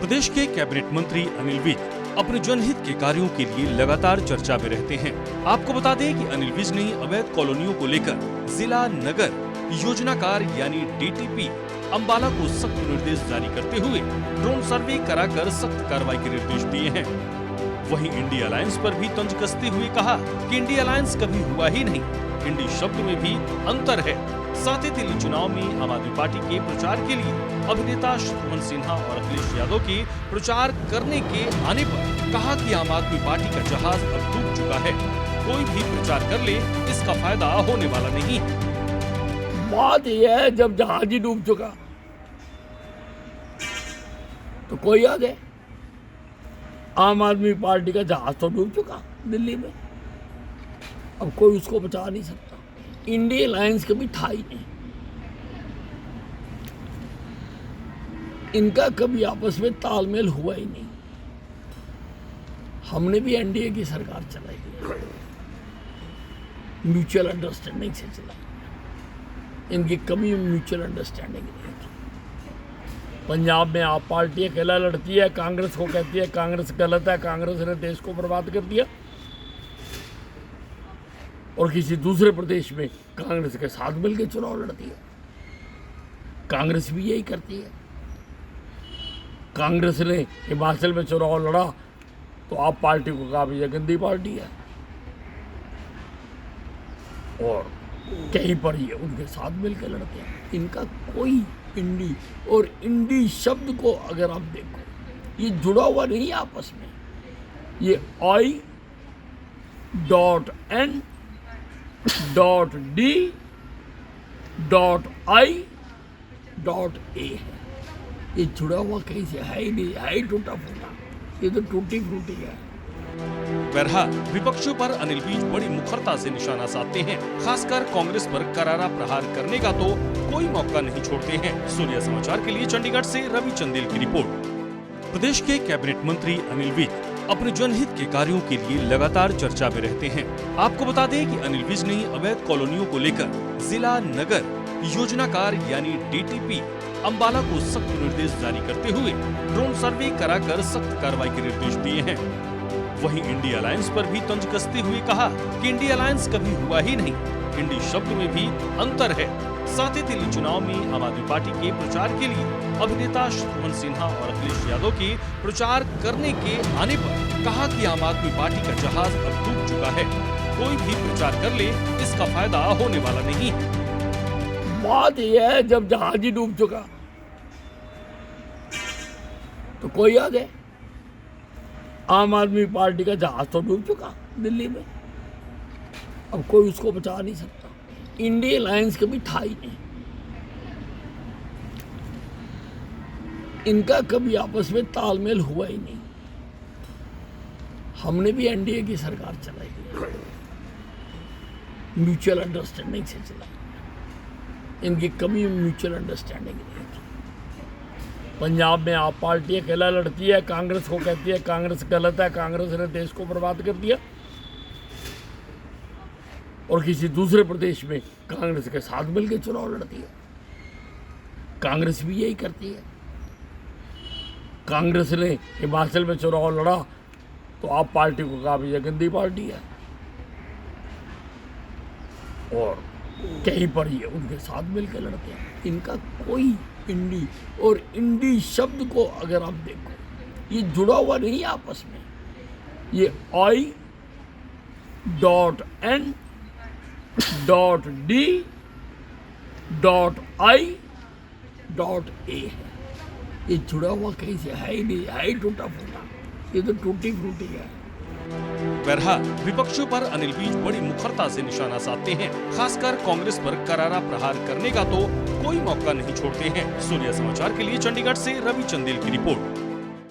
प्रदेश के कैबिनेट मंत्री अनिल विज अपने जनहित के कार्यों के लिए लगातार चर्चा में रहते हैं। आपको बता दें कि अनिल विज ने अवैध कॉलोनियों को लेकर जिला नगर योजनाकार यानी डीटीपी अंबाला को सख्त निर्देश जारी करते हुए ड्रोन सर्वे कराकर सख्त कार्रवाई के निर्देश दिए हैं। वहीं इंडिया अलायंस पर भी तंज कसते हुए कहा कि इंडिया अलायंस कभी हुआ ही नहीं, इंडी शब्द में भी अंतर है। साथ ही दिल्ली चुनाव में आम आदमी पार्टी के प्रचार के लिए अभिनेता शत्रुघ्न सिन्हा और अखिलेश यादव के प्रचार करने के आने पर कहा कि आम आदमी पार्टी का जहाज अब डूब चुका है, कोई भी प्रचार कर ले इसका फायदा होने वाला नहीं है। बात यह है जब जहाज ही डूब चुका तो कोई आ जाए। आम आदमी पार्टी का जहाज तो डूब चुका दिल्ली में, अब कोई उसको बचा नहीं सकता। इंडिया अलायंस कभी था ही नहीं, इनका कभी आपस में तालमेल हुआ ही नहीं। हमने भी एनडीए की सरकार चलाई, म्यूचुअल अंडरस्टैंडिंग से चलाई, इनकी कभी म्यूचुअल अंडरस्टैंडिंग नहीं थी। पंजाब में आप पार्टी अकेला लड़ती है, कांग्रेस को कहती है कांग्रेस गलत है, कांग्रेस ने देश को बर्बाद कर दिया, और किसी दूसरे प्रदेश में कांग्रेस के साथ मिलकर चुनाव लड़ती है। कांग्रेस भी यही करती है। कांग्रेस ने हिमाचल में चुनाव लड़ा तो आप पार्टी को कहा भी गंदी पार्टी है, और कहीं पर ये उनके साथ मिलकर लड़ते हैं। इनका कोई इंडी और इंडी शब्द को अगर आप देखो, ये जुड़ा हुआ नहीं है आपस में। ये I.D.I.A है, ये जुड़ा हुआ कहीं से है ही नहीं, है ही टूटा फूटा, ये तो टूटी फूटी है। बहरहाल विपक्षियों पर अनिल विज बड़ी मुखरता से निशाना साधते हैं, खासकर कांग्रेस पर करारा प्रहार करने का तो कोई मौका नहीं छोड़ते हैं। सूर्य समाचार के लिए चंडीगढ़ से रवि चंदेल की रिपोर्ट। प्रदेश के कैबिनेट मंत्री अनिल विज अपने जनहित के कार्यों के लिए लगातार चर्चा में रहते हैं। आपको बता दें कि अनिल विज ने अवैध कॉलोनियों को लेकर जिला नगर योजनाकार यानी डीटीपी अंबाला को सख्त निर्देश जारी करते हुए ड्रोन सर्वे कराकर सख्त कार्रवाई के निर्देश दिए हैं। वहीं इंडिया अलायंस पर भी तंज कसते हुए कहा कि इंडिया अलायंस कभी हुआ ही नहीं, इंडी शब्द में भी अंतर है। साथ ही दिल्ली चुनाव में आम आदमी पार्टी के प्रचार के लिए अभिनेता शत्रुघ्न सिन्हा और अखिलेश यादव के प्रचार करने के आने पर कहा कि आम आदमी पार्टी का जहाज अब डूब चुका है, कोई भी प्रचार कर ले इसका फायदा होने वाला नहीं है। बात यह है जब जहाज ही डूब चुका तो कोई आ जाए। आम आदमी पार्टी का जहाज तो डूब चुका दिल्ली में, अब कोई उसको बचा नहीं सकता। इंडिया अलायंस कभी था ही नहीं, इनका कभी आपस में तालमेल हुआ ही नहीं। हमने भी एनडीए की सरकार चलाई, म्यूचुअल अंडरस्टैंडिंग से चलाई, इनकी कभी म्यूचुअल अंडरस्टैंडिंग नहीं थी। पंजाब में आप पार्टी अकेला लड़ती है, कांग्रेस को कहती है कांग्रेस गलत है, कांग्रेस ने देश को बर्बाद कर दिया, और किसी दूसरे प्रदेश में कांग्रेस के साथ मिलकर चुनाव लड़ती है। कांग्रेस भी यही करती है। कांग्रेस ने हिमाचल में चुनाव लड़ा तो आप पार्टी को कहा भी गंदी पार्टी है, और कहीं पर ये उनके साथ मिलकर लड़ते हैं। इनका कोई इंडी और इंडी शब्द को अगर आप देखो, ये जुड़ा हुआ नहीं है आपस में। ये I.D.I.A है, ये जुड़ा हुआ कहीं से है ही नहीं, है ही टूटा फूटा, ये तो टूटी फूटी है। बहरहाल विपक्षियों पर अनिल विज बड़ी मुखरता से निशाना साधते हैं, खासकर कांग्रेस पर करारा प्रहार करने का तो कोई मौका नहीं छोड़ते हैं। सूर्य समाचार के लिए चंडीगढ़ से रवि चंदेल की रिपोर्ट।